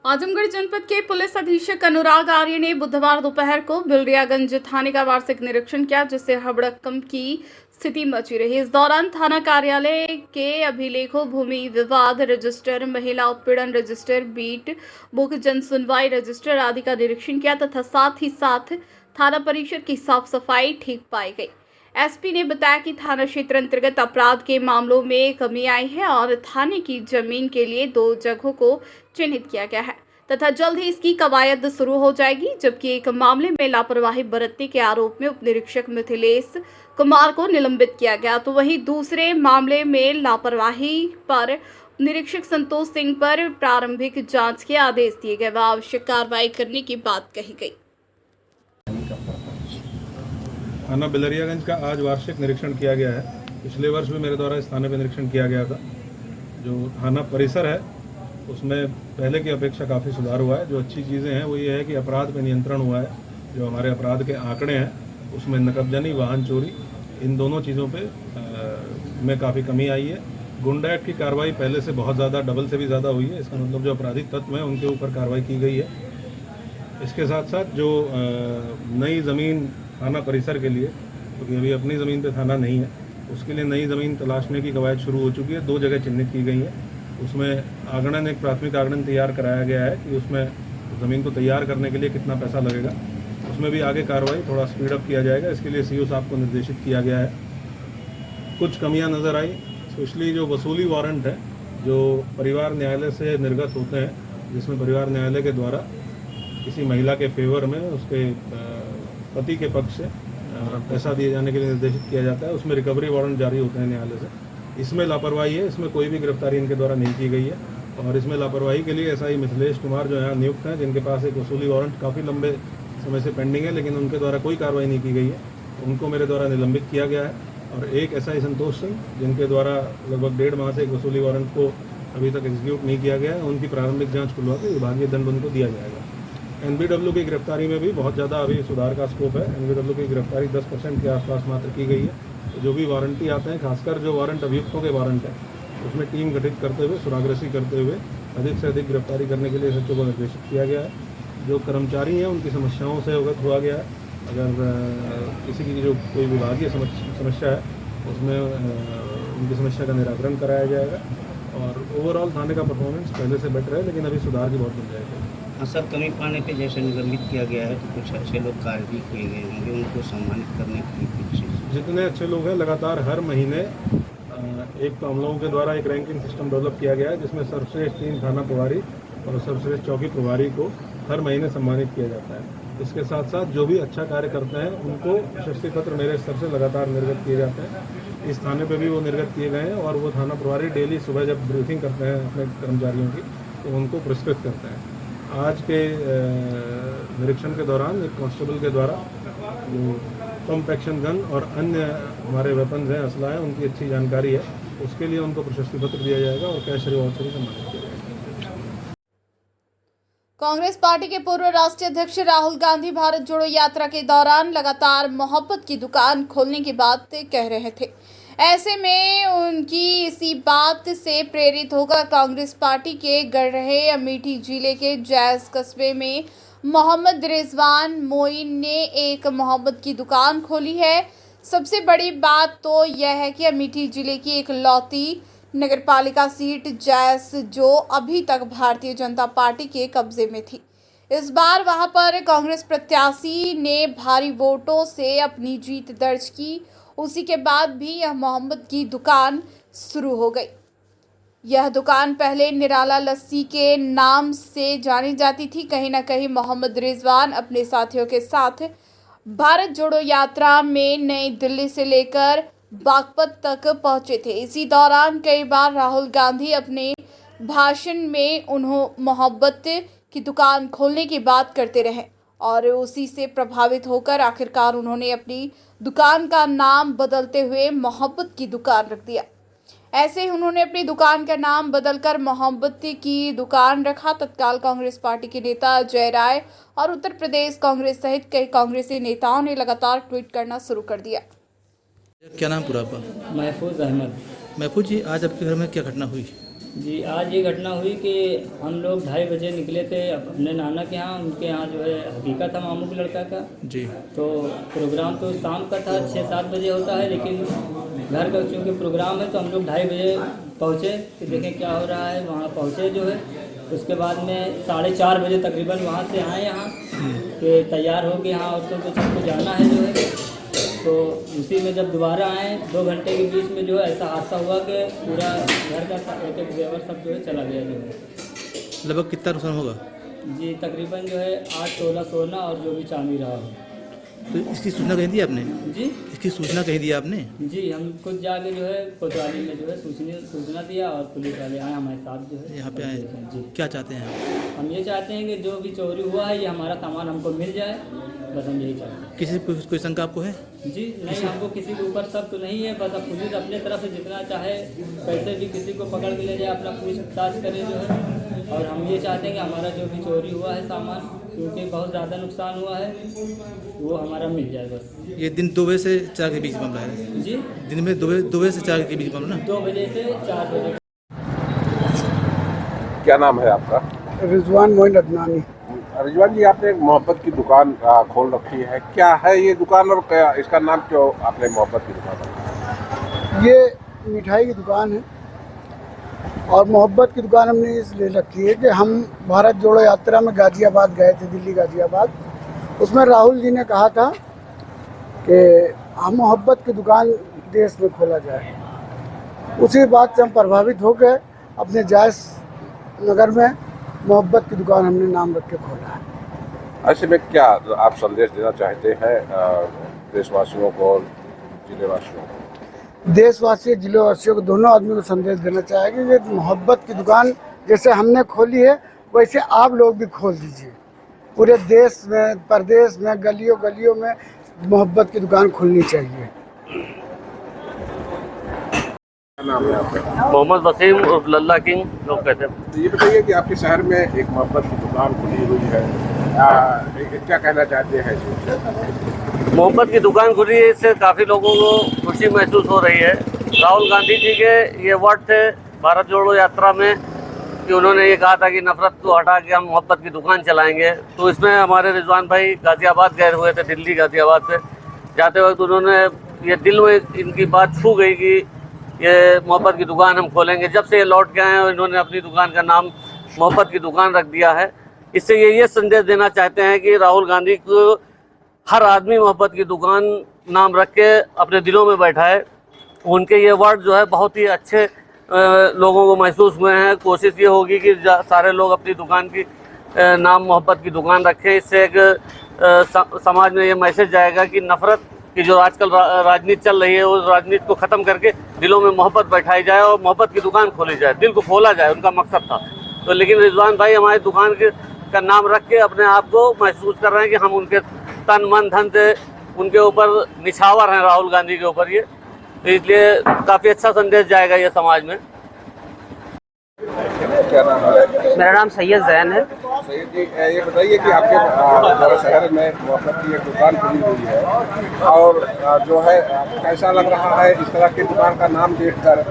आजमगढ़ जनपद के पुलिस अधीक्षक अनुराग आर्य ने बुधवार दोपहर को बिलरियागंज थाने का वार्षिक निरीक्षण किया, जिससे हड़कंप की स्थिति मची रही। इस दौरान थाना कार्यालय के अभिलेखों, भूमि विवाद रजिस्टर, महिला उत्पीड़न रजिस्टर, बीट बुक, जन सुनवाई रजिस्टर आदि का निरीक्षण किया तथा साथ ही साथ थाना परिसर की साफ सफाई ठीक पाई गई। एसपी ने बताया कि थाना क्षेत्र अंतर्गत अपराध के मामलों में कमी आई है और थाने की जमीन के लिए 2 जगहों को चिन्हित किया गया है तथा जल्द ही इसकी कवायद शुरू हो जाएगी। जबकि एक मामले में लापरवाही बरतने के आरोप में उप निरीक्षक मिथिलेश कुमार को निलंबित किया गया, तो वहीं दूसरे मामले में लापरवाही पर निरीक्षक संतोष सिंह पर प्रारंभिक जांच के आदेश दिए गए व आवश्यक कार्रवाई करने की बात कही गई। थाना बिलरियागंज का आज वार्षिक निरीक्षण किया गया है। पिछले वर्ष भी मेरे द्वारा इस थाने पर निरीक्षण किया गया था। जो थाना परिसर है उसमें पहले की अपेक्षा काफ़ी सुधार हुआ है। जो अच्छी चीज़ें हैं वो ये है कि अपराध पे नियंत्रण हुआ है। जो हमारे अपराध के आंकड़े हैं उसमें नकबजनी, वाहन चोरी, इन दोनों चीज़ों पे में काफ़ी कमी आई है। गुंडा एक्ट की कार्रवाई पहले से बहुत ज़्यादा, डबल से भी ज़्यादा हुई है। इसका मतलब जो आपराधिक तत्व हैं उनके ऊपर कार्रवाई की गई है। इसके साथ साथ जो नई ज़मीन थाना परिसर के लिए, क्योंकि अभी अपनी ज़मीन पे थाना नहीं है, उसके लिए नई ज़मीन तलाशने की कवायद शुरू हो चुकी है। 2 जगह चिन्हित की गई हैं। उसमें आगणन, एक प्राथमिक आगणन तैयार कराया गया है कि उसमें ज़मीन को तैयार करने के लिए कितना पैसा लगेगा। उसमें भी आगे कार्रवाई थोड़ा स्पीड अप किया जाएगा। इसके लिए सीओ साहब को निर्देशित किया गया है। कुछ कमियां नज़र आई, स्पेशली जो वसूली वारंट है जो परिवार न्यायालय से निर्गत होते हैं, जिसमें परिवार न्यायालय के द्वारा किसी महिला के फेवर में उसके पति के पक्ष से पैसा दिए जाने के लिए निर्देशित किया जाता है। उसमें रिकवरी वारंट जारी होते हैं न्यायालय से। इसमें लापरवाही है। इसमें कोई भी गिरफ्तारी इनके द्वारा नहीं की गई है और इसमें लापरवाही के लिए एसआई मिथिलेश कुमार जो यहाँ नियुक्त हैं, जिनके पास एक वसूली वारंट काफ़ी लंबे समय से पेंडिंग है, लेकिन उनके द्वारा कोई कार्रवाई नहीं की गई है, उनको मेरे द्वारा निलंबित किया गया है। और एक एसआई संतोष सिंह, जिनके द्वारा लगभग 1.5 माह से एक वसूली वारंट को अभी तक एग्जीक्यूट नहीं किया गया है, उनकी प्रारंभिक जाँच खुलवा के विभागीय दंड उनको दिया जाएगा। एनबीडब्ल्यू की गिरफ्तारी में भी बहुत ज़्यादा अभी सुधार का स्कोप है। एनबीडब्ल्यू की गिरफ्तारी 10% के आसपास मात्र की गई है। तो जो भी वारंटी आते हैं, खासकर जो वारंट अभियुक्तों के वारंट है, उसमें टीम गठित करते हुए, सुरागरसी करते हुए अधिक से अधिक गिरफ्तारी करने के लिए सचिव को निर्देशित किया गया है। जो कर्मचारी हैं उनकी समस्याओं से अवगत हुआ गया है। अगर किसी की जो कोई विभागीय समस्या है उसमें उनकी समस्या का निराकरण कराया जाएगा। और ओवरऑल थाने का परफॉर्मेंस पहले से बेटर है, लेकिन अभी सुधार की बहुत गुंजाइश है। हाँ सर, कमी पाने पे जैसे निलंबित किया गया है तो कुछ अच्छे लोग कार्य भी किए गए होंगे, उनको सम्मानित करने की कोशिश। जितने अच्छे लोग हैं, लगातार हर महीने एक तो हम लोगों के द्वारा एक रैंकिंग सिस्टम डेवलप किया गया है, जिसमें सर्वश्रेष्ठ 3 थाना प्रभारी और सर्वश्रेष्ठ चौकी प्रभारी को हर महीने सम्मानित किया जाता है। इसके साथ साथ जो भी अच्छा कार्य करते हैं उनको प्रशस्ति पत्र मेरे स्तर से लगातार निर्गत किए जाते हैं। इस थाने पे भी वो निर्गत किए गए हैं और वो थाना प्रभारी डेली सुबह जब ब्रीफिंग करते हैं अपने कर्मचारियों की, तो उनको पुरस्कृत करते हैं। आज के निरीक्षण के दौरान एक कांस्टेबल के द्वारा जो पंप एक्शन गन और अन्य हमारे वेपन्स हैं, असला है, उनकी अच्छी जानकारी है, उसके लिए उनको प्रशस्ति पत्र दिया जाएगा और कैश रिवॉर्ड से भी सम्मानित किया जाएगा। कांग्रेस पार्टी के पूर्व राष्ट्रीय अध्यक्ष राहुल गांधी भारत जोड़ो यात्रा के दौरान लगातार मोहब्बत की दुकान खोलने की बात कह रहे थे। ऐसे में उनकी इसी बात से प्रेरित होकर कांग्रेस पार्टी के गढ़ रहे अमेठी जिले के जैस कस्बे में मोहम्मद रिजवान मोइन ने एक मोहब्बत की दुकान खोली है। सबसे बड़ी बात तो यह है कि अमेठी जिले की एक लौती नगरपालिका सीट जैस, जो अभी तक भारतीय जनता पार्टी के कब्जे में थी, इस बार वहां पर कांग्रेस प्रत्याशी ने भारी वोटों से अपनी जीत दर्ज की। उसी के बाद भी यह मोहम्मद की दुकान शुरू हो गई। यह दुकान पहले निराला लस्सी के नाम से जानी जाती थी। कहीं ना कहीं मोहम्मद रिजवान अपने साथियों के साथ भारत जोड़ो यात्रा में नई दिल्ली से लेकर बागपत तक पहुंचे थे। इसी दौरान कई बार राहुल गांधी अपने भाषण में उन्होंने मोहब्बत की दुकान खोलने की बात करते रहे और उसी से प्रभावित होकर आखिरकार उन्होंने अपनी दुकान का नाम बदलते हुए मोहब्बत की दुकान रख दिया। ऐसे ही उन्होंने अपनी दुकान का नाम बदलकर मोहब्बत की दुकान रखा। तत्काल कांग्रेस पार्टी के नेता अजय राय और उत्तर प्रदेश कांग्रेस सहित कई कांग्रेसी नेताओं ने लगातार ट्वीट करना शुरू कर दिया। क्या नाम पूरा आपका? महफूज अहमद। महफूज जी, आज आपके घर में क्या घटना हुई? जी, आज ये घटना हुई कि हम लोग 2:30 बजे निकले थे अपने नाना के यहाँ। उनके यहाँ जो है हकीका था मामू के लड़का का। जी। तो प्रोग्राम तो शाम का था, 6-7 बजे होता है, लेकिन घर का चूँकि प्रोग्राम है तो हम लोग 2:30 बजे पहुँचे कि देखें क्या हो रहा है। वहाँ पहुँचे जो है, उसके बाद में 4:30 बजे तकरीबन वहाँ से आए यहाँ कि तैयार हो गए यहाँ और तो सबको जाना है जो है। तो उसी में जब दोबारा आए 2 घंटे के बीच में जो है ऐसा हादसा हुआ कि पूरा घर का एक जेवर सब जो है चला गया जो है। लगभग कितना नुकसान होगा? जी, तकरीबन जो है 8 तोला सोना और जो भी चांदी रहा हो। तो इसकी सूचना कहीं दी आपने? जी इसकी सूचना कहीं दी आपने? जी, हम खुद जाके जो है कोतवाली में जो है सूचना दिया और पुलिस वाले आए हमारे साथ जो है यहाँ पे आए। जी। क्या चाहते हैं आप? हम ये चाहते हैं कि जो भी चोरी हुआ है ये हमारा सामान हमको मिल जाए, बस हम यही चाहते हैं। किसी कोई शंका आपको है? जी नहीं, हमको किसी के ऊपर शक तो नहीं है, बस अब पुलिस अपने तरफ से जितना चाहे कैसे भी किसी को पकड़ के ले जाए, अपना पूछताछ करे जो है। और हम ये चाहते हैं कि हमारा जो भी चोरी हुआ है सामान, क्योंकि बहुत ज़्यादा नुकसान हुआ है, वो हमारा मिल जाए बस। ये दिन 2 बजे से 4 के बीच मामला है? जी, दिन में 2 बजे से 4 के बीच मामला ना? 2 बजे से 4 बजे। क्या नाम है आपका? रिजवान मोइन अदनानी। रिजवान जी, आपने एक मोहब्बत की दुकान खोल रखी है, क्या है ये दुकान और क्या इसका नाम क्यों आपने मोहब्बत की दुकान रखा? ये मिठाई की दुकान है और मोहब्बत की दुकान हमने इसलिए रखी है कि हम भारत जोड़ो यात्रा में गाज़ियाबाद गए थे, दिल्ली गाज़ियाबाद। उसमें राहुल जी ने कहा था कि हम मोहब्बत की दुकान देश में खोला जाए। उसी बात से हम प्रभावित हो गए, अपने जायस नगर में मोहब्बत की दुकान हमने नाम रख के खोला है। ऐसे में क्या आप संदेश देना चाहते हैं देशवासियों को और जिलेवासियों को? देशवासी जिलेवासियों को, दोनों आदमी को संदेश देना चाहेंगे कि मोहब्बत की दुकान जैसे हमने खोली है वैसे आप लोग भी खोल दीजिए। पूरे देश में, प्रदेश में, गलियों गलियों में मोहब्बत की दुकान खुलनी चाहिए। क्या नाम है आपका? मोहम्मद वसीम उर्फ लल्ला किंग लोग कहते हैं। तो ये बताइए कि आपके शहर में एक मोहब्बत की दुकान खुली हुई है, क्या कहना चाहते हैं इससे? मोहब्बत की दुकान खुली है, इससे काफ़ी लोगों को खुशी महसूस हो रही है। राहुल गांधी जी के ये वर्ड थे भारत जोड़ो यात्रा में कि उन्होंने ये कहा था कि नफरत को हटा के हम मोहब्बत की दुकान चलाएंगे। तो इसमें हमारे रिजवान भाई गाज़ियाबाद गए हुए थे, दिल्ली गाज़ियाबाद से जाते वक्त उन्होंने ये दिल में इनकी बात छू गई कि ये मोहब्बत की दुकान हम खोलेंगे। जब से ये लौट के आए हैं इन्होंने अपनी दुकान का नाम मोहब्बत की दुकान रख दिया है। इससे ये संदेश देना चाहते हैं कि राहुल गांधी को हर आदमी मोहब्बत की दुकान नाम रख के अपने दिलों में बैठाए। उनके ये वर्ड जो है बहुत ही अच्छे लोगों को महसूस हुए हैं। कोशिश ये होगी कि सारे लोग अपनी दुकान की नाम मोहब्बत की दुकान रखें। इससे एक समाज में ये मैसेज जाएगा कि नफ़रत की जो आजकल राजनीति चल रही है उस राजनीति को ख़त्म करके दिलों में मोहब्बत बैठाई जाए और मोहब्बत की दुकान खोली जाए, दिल को खोला जाए, उनका मकसद था। तो लेकिन रिजवान भाई हमारी दुकान का नाम रख के अपने आप को महसूस कर रहे हैं कि हम उनके तन मन धन से उनके ऊपर निछावर हैं, राहुल गांधी के ऊपर ये। तो इसलिए काफ़ी अच्छा संदेश जाएगा ये समाज में। क्या नाम है? मेरा नाम सैयद जैन है। सैयद जी, ये बताइए कि आपके शहर में मोहब्बत की एक दुकान खुली हुई है और जो है कैसा लग रहा है इस तरह की दुकान का नाम देखकर?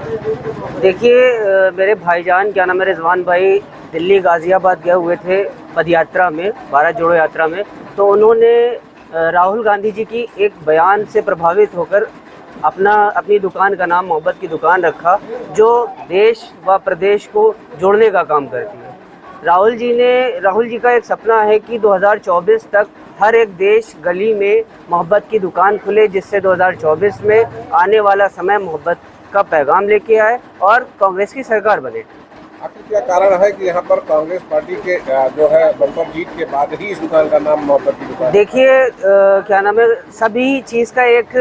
देखिए, मेरे भाईजान क्या नाम है रिजवान भाई दिल्ली गाज़ियाबाद गए हुए थे पदयात्रा में, भारत जोड़ो यात्रा में। तो उन्होंने राहुल गांधी जी की एक बयान से प्रभावित होकर अपनी दुकान का नाम मोहब्बत की दुकान रखा, जो देश व प्रदेश को जोड़ने का काम करती है। राहुल जी का एक सपना है कि 2024 तक हर एक देश गली में मोहब्बत की दुकान खुले, जिससे 2024 में आने वाला समय मोहब्बत का पैगाम लेके आए और कांग्रेस की सरकार बने। आखिर क्या कारण है कि यहाँ पर कांग्रेस पार्टी के जो है बम्पर जीत के बाद ही इस दुकान का नाम मोहब्बत की दुकान? देखिए, क्या नाम है, सभी चीज़ का एक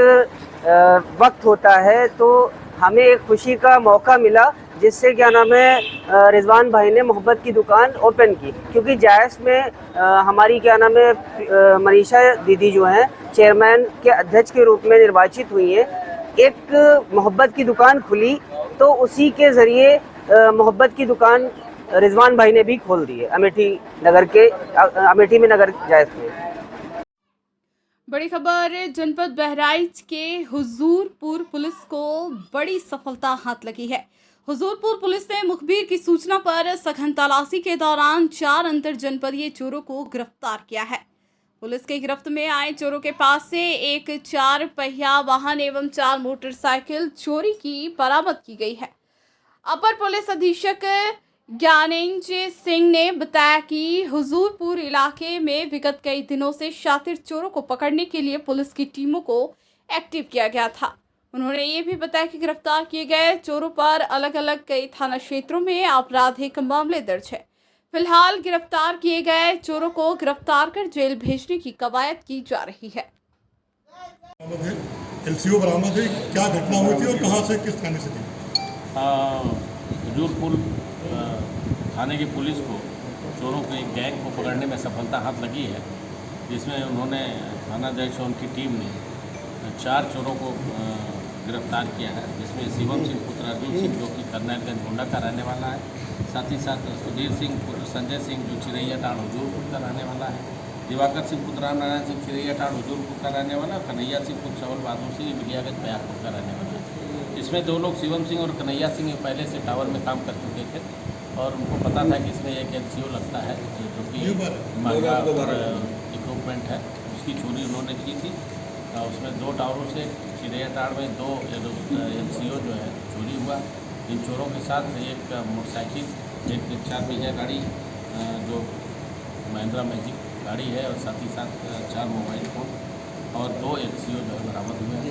वक्त होता है। तो हमें एक खुशी का मौका मिला जिससे क्या नाम है रिजवान भाई ने मोहब्बत की दुकान ओपन की, क्योंकि जायस में हमारी क्या नाम है मनीषा दीदी जो हैं चेयरमैन के अध्यक्ष के रूप में निर्वाचित हुई हैं। एक मोहब्बत की दुकान खुली तो उसी के ज़रिए मोहब्बत की दुकान रिजवान भाई ने भी खोल दी है अमेठी में नगर जायस में। बड़ी खबर, जनपद बहराइच के हुजूरपुर पुलिस को बड़ी सफलता हाथ लगी है। हुजूरपुर पुलिस ने मुखबिर की सूचना पर सघन तलाशी के दौरान 4 अंतर जनपदीय चोरों को गिरफ्तार किया है। पुलिस के गिरफ्त में आए चोरों के पास से एक 4 पहिया वाहन एवं 4 मोटरसाइकिल चोरी की बरामद की गई है। अपर पुलिस अधीक्षक ज्ञानेंद्र सिंह ने बताया कि हुजूरपुर इलाके में विगत कई दिनों से शातिर चोरों को पकड़ने के लिए पुलिस की टीमों को एक्टिव किया गया था। उन्होंने ये भी बताया कि गिरफ्तार किए गए चोरों पर अलग अलग कई थाना क्षेत्रों में आपराधिक मामले दर्ज है। फिलहाल गिरफ्तार किए गए चोरों को गिरफ्तार कर जेल भेजने की कवायद की जा रही है। एलसीओ बरामद है, क्या घटना हुई थी और कहां से, किस थाने से थी? हुजूरपुर थाने की पुलिस को चोरों के एक गैंग को पकड़ने में सफलता हाथ लगी है, जिसमें उन्होंने थानाध्यक्ष और उनकी टीम ने 4 चोरों को गिरफ्तार किया है, जिसमें शिवम सिंह पुत्र अर्जुन सिंह जो कि करनालगंज गोंडा का रहने वाला है, साथ ही साथ सुधीर सिंह पुत्र संजय सिंह जो चिरैया टाड़ हुजूरपुर का रहने वाला है, दिवाकर सिंह पुत्र रामनारायण सिंह चिरैया टाड़ हुजूरपुर का रहने वाला है, कन्हैया सिंह पुत्र चवल बहादुर सिंह बिलियागंज बयारपुर का रहने वाला है। इसमें 2 लोग शिवम सिंह और कन्हैया सिंह पहले से टावर में काम कर चुके थे और उनको पता था कि इसमें एक एलसीओ लगता है जो कि महंगा इक्विपमेंट है, उसकी चोरी उन्होंने की थी। उसमें 2 टावरों से चिरैया टाड़ में 2 एलसीओ जो है चोरी हुआ। इन चोरों के साथ एक मोटरसाइकिल, एक 4 पहिया गाड़ी जो महिंद्रा मैजिक गाड़ी है और साथ ही साथ 4 मोबाइल फ़ोन और 2 एलसीओ जो है बरामद हुए हैं।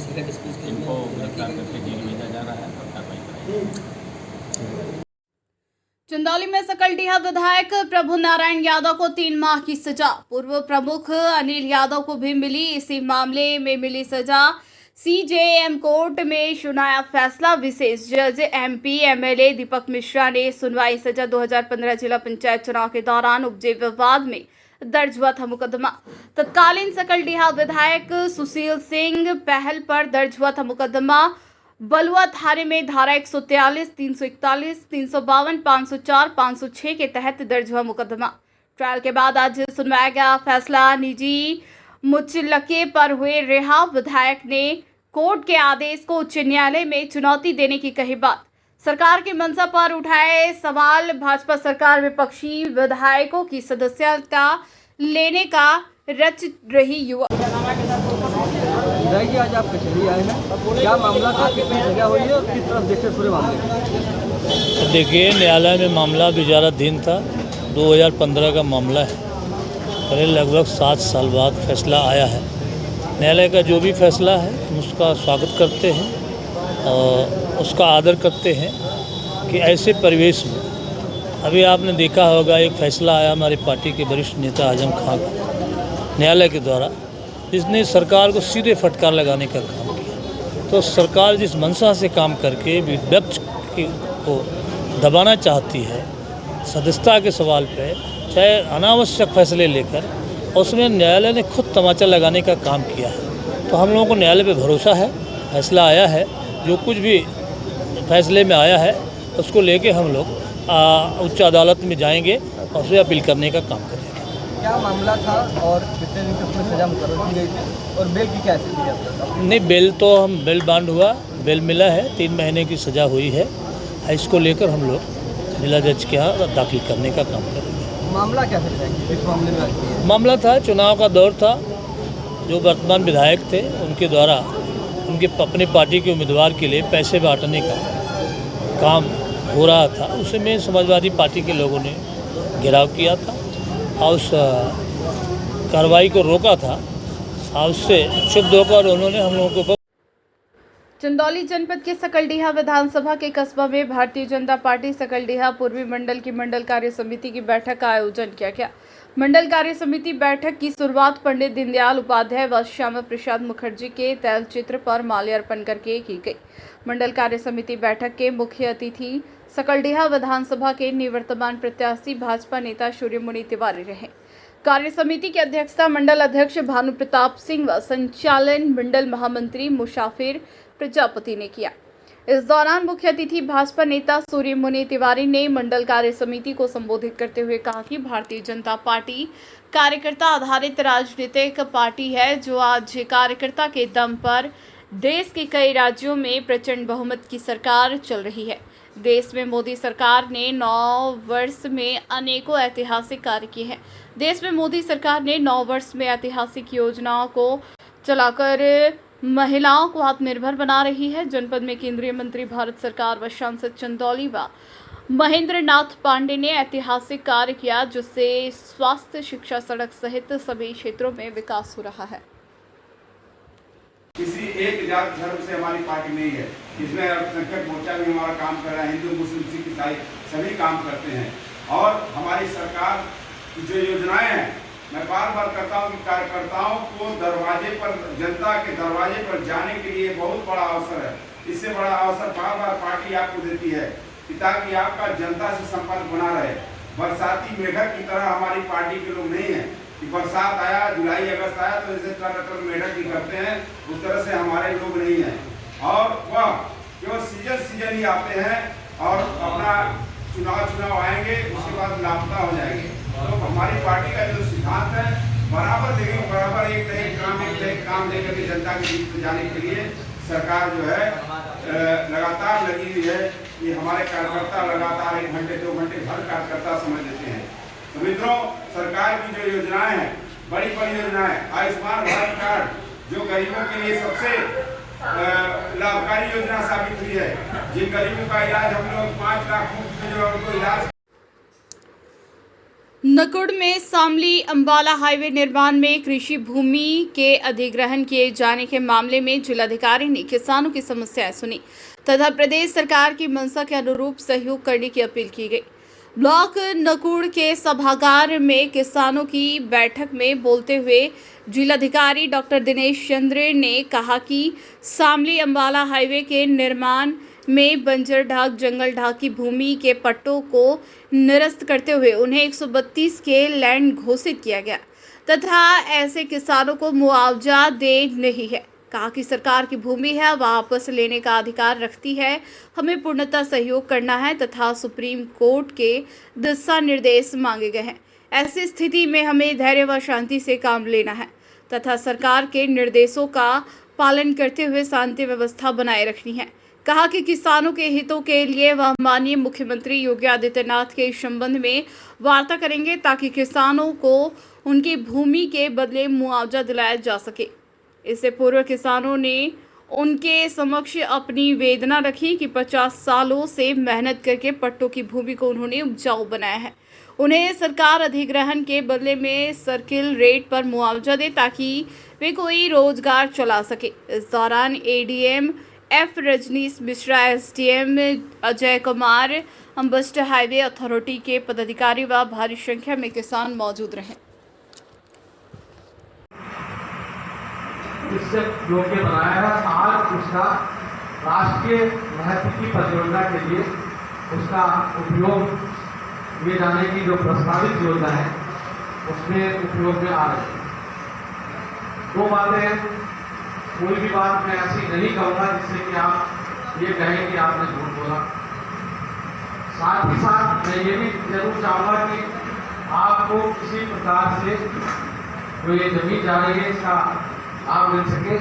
इनको गिरफ्तार करके जेल भेजा जा रहा है और कार्रवाई कराई जाएगी। चंदौली में सकलडीहा विधायक प्रभु नारायण यादव को 3 माह की सजा। पूर्व प्रमुख अनिल यादव को भी मिली इसी मामले में मिली सजा। सीजेएम कोर्ट में सुनाया फैसला। विशेष जज एमपी एमएलए दीपक मिश्रा ने सुनवाई। सजा 2015 जिला पंचायत चुनाव के दौरान उपजे विवाद में दर्ज हुआ था मुकदमा। तत्कालीन सकलडीहा विधायक सुशील सिंह पहल पर दर्ज हुआ था मुकदमा। बलुआ थाने में धारा 143, 341, 352, 504, 506 के तहत दर्ज हुआ मुकदमा। ट्रायल के बाद आज सुनवाया गया फैसला। निजी मुचलके पर हुए रिहा विधायक ने कोर्ट के आदेश को उच्च न्यायालय में चुनौती देने की कही बात। सरकार की मंशा पर उठाए सवाल। भाजपा सरकार विपक्षी विधायकों की सदस्यता लेने का रच रही युवा। आज आप कचहरी आए हैं, क्या मामला था, कितनी सजा हुई है और किस तरफ देखते पूरे मामले? देखिए, न्यायालय में मामला विचाराधीन था। 2015 का मामला है। करीब लगभग 7 साल बाद फैसला आया है। न्यायालय का जो भी फैसला है हम उसका स्वागत करते हैं और उसका आदर करते हैं कि ऐसे परिवेश में अभी आपने देखा होगा एक फैसला आया हमारी पार्टी के वरिष्ठ नेता आजम खान का न्यायालय के द्वारा, जिसने सरकार को सीधे फटकार लगाने का काम किया। तो सरकार जिस मंशा से काम करके विपक्ष को दबाना चाहती है सदस्यता के सवाल पे, चाहे अनावश्यक फैसले लेकर, उसमें न्यायालय ने खुद तमाचा लगाने का काम किया है। तो हम लोगों को न्यायालय पे भरोसा है। फैसला आया है, जो कुछ भी फैसले में आया है उसको लेके हम लोग उच्च अदालत में जाएंगे और उसे अपील करने का काम करेंगे। क्या मामला था और कितने दिन तक सजा मुकर्रर की गई थी और बेल की क्या स्थिति है? नहीं, बेल तो बेल बाउंड हुआ, बेल मिला है, 3 महीने की सज़ा हुई है। इसको लेकर हम लोग जिला जज के यहाँ दाखिल करने का काम करेंगे। मामला क्या है, किस मामले में? मामला था, चुनाव का दौर था। जो वर्तमान विधायक थे उनके द्वारा उनके अपनी पार्टी के उम्मीदवार के लिए पैसे बांटने का काम हो रहा था। उसमें समाजवादी पार्टी के लोगों ने घेराव किया था और उस कार्रवाई को रोका था और उससे क्षुब्ध होकर उन्होंने हम लोगों को। चंदौली जनपद के सकलडीहा विधानसभा के कस्बा में भारतीय जनता पार्टी सकलडीहा पूर्वी मंडल की मंडल कार्य समिति की बैठक का आयोजन किया गया। मंडल कार्य समिति बैठक की शुरुआत पंडित दीनदयाल उपाध्याय व श्यामा प्रसाद मुखर्जी के तैल चित्र पर माल्यार्पण करके की गई। मंडल कार्य समिति बैठक के मुख्य अतिथि सकलडीहा विधानसभा के निवर्तमान प्रत्याशी भाजपा नेता सूर्यमुनि तिवारी रहे। कार्य समिति की अध्यक्षता मंडल अध्यक्ष भानु प्रताप सिंह व संचालन मंडल महामंत्री मुसाफिर प्रजापति ने किया। इस दौरान मुख्य अतिथि भाजपा नेता सूर्यमुनि तिवारी ने मंडल कार्य समिति को संबोधित करते हुए कहा कि भारतीय जनता पार्टी कार्यकर्ता आधारित राजनीतिक पार्टी है, जो आज कार्यकर्ता के दम पर देश के कई राज्यों में प्रचंड बहुमत की सरकार चल रही है। देश में मोदी सरकार ने 9 वर्ष में अनेकों ऐतिहासिक कार्य किए हैं। देश में मोदी सरकार ने 9 वर्ष में ऐतिहासिक योजनाओं को चलाकर महिलाओं को आत्मनिर्भर बना रही है। जनपद में केंद्रीय मंत्री भारत सरकार व सांसद चंदौली व महेंद्र नाथ पांडे ने ऐतिहासिक कार्य किया, जिससे स्वास्थ्य, शिक्षा, सड़क सहित सभी क्षेत्रों में विकास हो रहा है। किसी एक जात धर्म से हमारी पार्टी नहीं है। इसमें अल्पसंख्यक मोर्चा भी हमारा काम कर रहा है, हिंदू, मुस्लिम, सिख, ईसाई सभी काम करते हैं। और हमारी सरकार की जो योजनाएं हैं, मैं बार बार कहता हूं कि कार्यकर्ताओं को दरवाजे पर, जनता के दरवाजे पर जाने के लिए बहुत बड़ा अवसर है। इससे बड़ा अवसर बार बार पार्टी आपको देती है ताकि आपका जनता से संपर्क बना रहे। बरसाती मेढक की तरह हमारी पार्टी के लोग नहीं है कि बरसात आया, जुलाई अगस्त आया तो जैसे टर्न मेढक भी करते हैं, उस तरह से हमारे लोग नहीं हैं। और वह केवल सीजन ही आते हैं और अपना चुनाव आएंगे, उसके बाद लापता हो जाएंगे। तो हमारी पार्टी का जो सिद्धांत है, बराबर देखेंगे, बराबर एक काम देकर के जनता के बीच में जाने के लिए सरकार जो है लगातार लगी हुई है। ये हमारे कार्यकर्ता लगातार 1 घंटे 2 घंटे हर कार्यकर्ता समझ लेते हैं। तो मित्रों, सरकार की जो योजनाएं हैं, बड़ी योजनाएं, आयुष्मान भारत कार्ड जो गरीबों के लिए सबसे लाभकारी योजना साबित हुई है। जिन गरीबों का इलाज हम लोग 5 लाख मुफ्त में जो उनको इलाज। नकुड़ में शामली अंबाला हाईवे निर्माण में कृषि भूमि के अधिग्रहण किए जाने के मामले में जिलाधिकारी ने किसानों की समस्याएं सुनी तथा प्रदेश सरकार की मंशा के अनुरूप सहयोग करने की अपील की गई। ब्लॉक नकुड़ के सभागार में किसानों की बैठक में बोलते हुए जिलाधिकारी डॉक्टर दिनेश चंद्र ने कहा कि शामली अंबाला हाईवे के निर्माण में बंजर ढाक, जंगल ढाक की भूमि के पट्टों को निरस्त करते हुए उन्हें 132 के लैंड घोषित किया गया तथा ऐसे किसानों को मुआवजा दे नहीं है। कहा कि सरकार की भूमि है, वापस लेने का अधिकार रखती है, हमें पूर्णतः सहयोग करना है तथा सुप्रीम कोर्ट के दिशा निर्देश मांगे गए हैं। ऐसी स्थिति में हमें धैर्य व शांति से काम लेना है तथा सरकार के निर्देशों का पालन करते हुए शांति व्यवस्था बनाए रखनी है। कहा कि किसानों के हितों के लिए वह माननीय मुख्यमंत्री योगी आदित्यनाथ के इस संबंध में वार्ता करेंगे ताकि किसानों को उनकी भूमि के बदले मुआवजा दिलाया जा सके। इससे पूर्व किसानों ने उनके समक्ष अपनी वेदना रखी कि 50 सालों से मेहनत करके पट्टों की भूमि को उन्होंने उपजाऊ बनाया है, उन्हें सरकार अधिग्रहण के बदले में सर्किल रेट पर मुआवजा दे ताकि वे कोई रोजगार चला सके। इस दौरान ADM F Rajnish Mishra, SDM Ajay Kumar, अम्बस्टर हाईवे अथॉरिटी के पदाधिकारी व भारी संख्या में किसान मौजूद रहे। इससे योग्य बनाया है। आज उसका राष्ट्रीय महत्व की परियोजना के लिए उसका उपयोग किए जाने की जो प्रस्तावित योजना है उसमें उपयोग में आ रही है। 2 बातें, कोई भी बात मैं ऐसी नहीं कहूँगा जिससे कि आप ये कहें कि आपने झूठ बोला। साथ ही साथ मैं ये भी जरूर चाहूँगा कि आपको किसी प्रकार से जो ये जमीन जा रही है इसका आप मिल सके,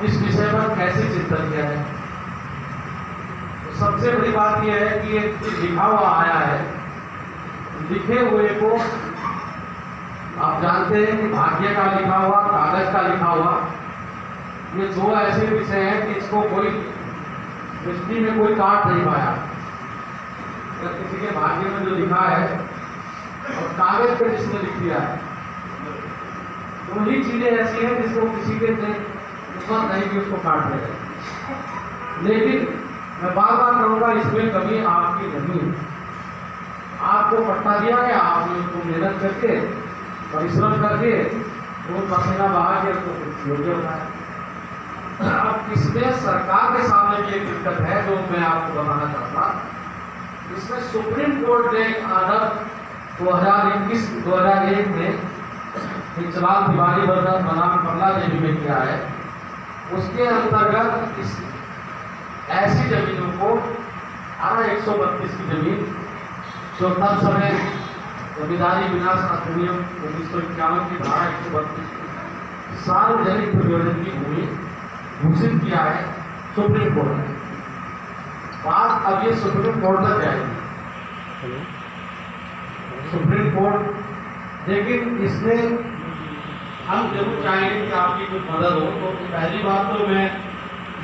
इस विषय पर कैसे चिंतन किया है। तो सबसे बड़ी बात यह है कि ये लिखा हुआ आया है, लिखे हुए को आप जानते हैं कि भाग्य का लिखा हुआ, कागज का लिखा हुआ, ये 2 ऐसे विषय हैं कि इसको कोई सृष्टि में कोई काट नहीं पाया। अगर किसी के भाग्य में जो लिखा है और कागज पर जिसने लिख दिया है, तो वही चीजें ऐसी हैं जिसको किसी के नहीं कि उसको काट देगा। लेकिन मैं बार बार कहूँगा, इसमें कभी आपकी नहीं है। आपको पट्टा दिया गया, आपने उसको मेहनत करके, परिश्रम करके, वो पसीना बहा के उसको योग्य होता है। अब इसमें सरकार के सामने भी एक दिक्कत है जो मैं आपको बताना चाहता। इसमें सुप्रीम कोर्ट ने आर्डर 2021-2001 में हिंचलाल तिवारी बनाम कमला देवी में किया है। उसके अंतर्गत इस ऐसी जमीनों को 132 की जमीन जो तब समय जमींदारी विनाश अधिनियम 1951 की धारा 132 सार्वजनिक प्रयोजन की भूमि घोषित किया है सुप्रीम कोर्ट ने। बात अब ये सुप्रीम कोर्ट तक जाएगी। सुप्रीम कोर्ट, लेकिन इसमें हम जरूर चाहेंगे कि आपकी कुछ मदद हो। तो पहली बात तो मैं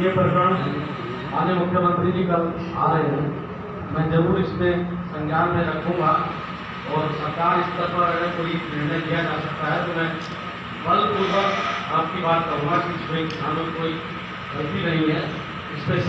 ये प्रकरण माननीय मुख्यमंत्री जी कल आ रहे हैं, मैं जरूर इसमें संज्ञान में रखूंगा और सरकार स्तर पर अगर कोई निर्णय लिया जा सकता है तो मैं बलपूर्वक आपकी बात करूँगा कि इसमें किसानों की कोई गलती नहीं है, इस पर